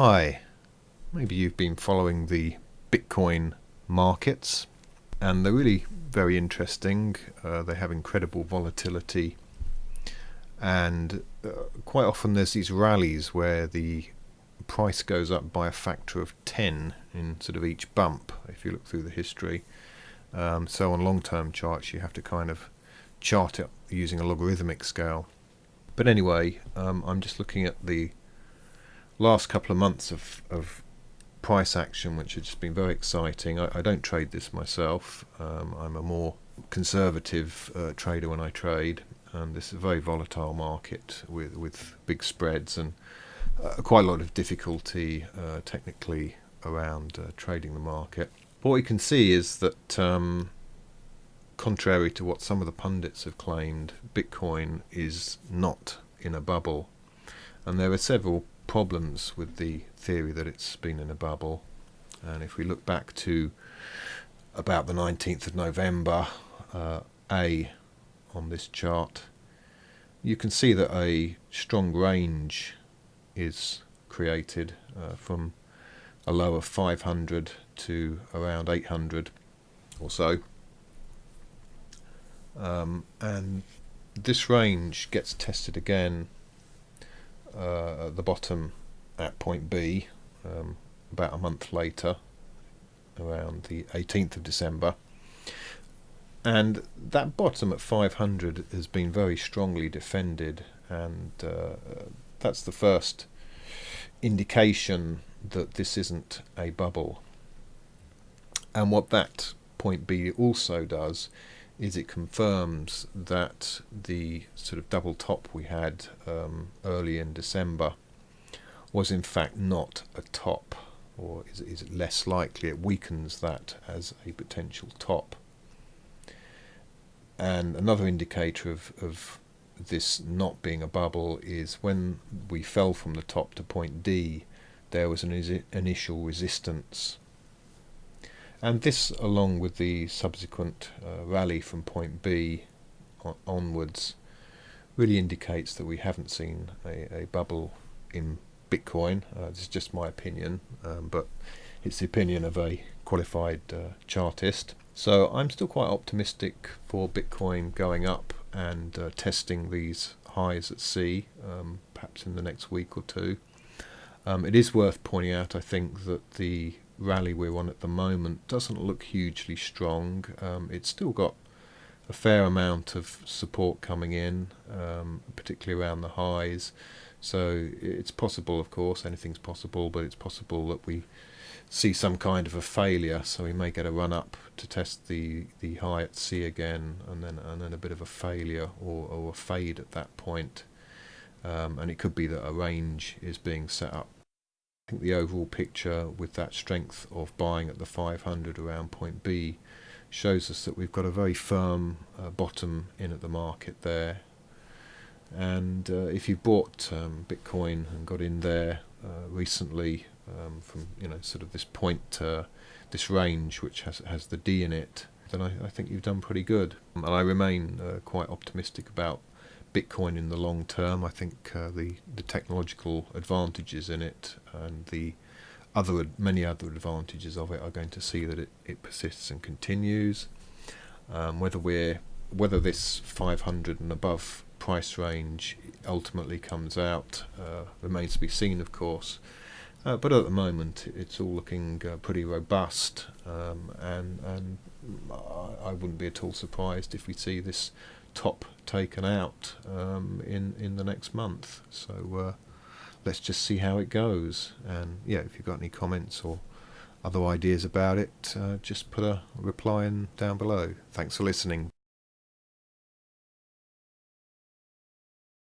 Hi, maybe you've been following the Bitcoin markets and they're really very interesting. They have incredible volatility and quite often there's these rallies where the price goes up by a factor of 10 in sort of each bump if you look through the history. So on long-term charts you have to kind of chart it using a logarithmic scale. But anyway, I'm just looking at the last couple of months of price action, which has just been very exciting. I don't trade this myself. I'm a more conservative trader when I trade, and this is a very volatile market with big spreads and quite a lot of difficulty technically around trading the market. But what you can see is that contrary to what some of the pundits have claimed, Bitcoin is not in a bubble, and there are several problems with the theory that it's been in a bubble. And if we look back to about the 19th of November, on this chart, you can see that a strong range is created from a low of 500 to around 800 or so, and this range gets tested again at the bottom at point B about a month later, around the 18th of December, and that bottom at 500 has been very strongly defended, and that's the first indication that this isn't a bubble. And what that point B also does is it confirms that the sort of double top we had early in December was in fact not a top, or is it less likely. It weakens that as a potential top. And another indicator of this not being a bubble is when we fell from the top to point D, there was an initial resistance. And this, along with the subsequent rally from point B onwards, really indicates that we haven't seen a bubble in Bitcoin. This is just my opinion, but it's the opinion of a qualified chartist. So I'm still quite optimistic for Bitcoin going up and testing these highs at C, perhaps in the next week or two. It is worth pointing out, I think, that the rally we're on at the moment doesn't look hugely strong. It's still got a fair amount of support coming in, particularly around the highs. So it's possible, of course, anything's possible, but it's possible that we see some kind of a failure, so we may get a run up to test the high at C again, and then a bit of a failure or a fade at that point, and it could be that a range is being set up. I think the overall picture with that strength of buying at the 500 around point B shows us that we've got a very firm bottom in at the market there. And if you bought Bitcoin and got in there recently from sort of this point, this range which has the D in it, then I think you've done pretty good. And I remain quite optimistic about Bitcoin in the long term. I think the technological advantages in it and the many other advantages of it are going to see that it persists and continues. Whether this 500 and above price range ultimately comes out remains to be seen, of course. But at the moment it's all looking pretty robust, and I wouldn't be at all surprised if we see this top taken out in the next month. So let's just see how it goes. And yeah, if you've got any comments or other ideas about it, just put a reply in down below. Thanks for listening.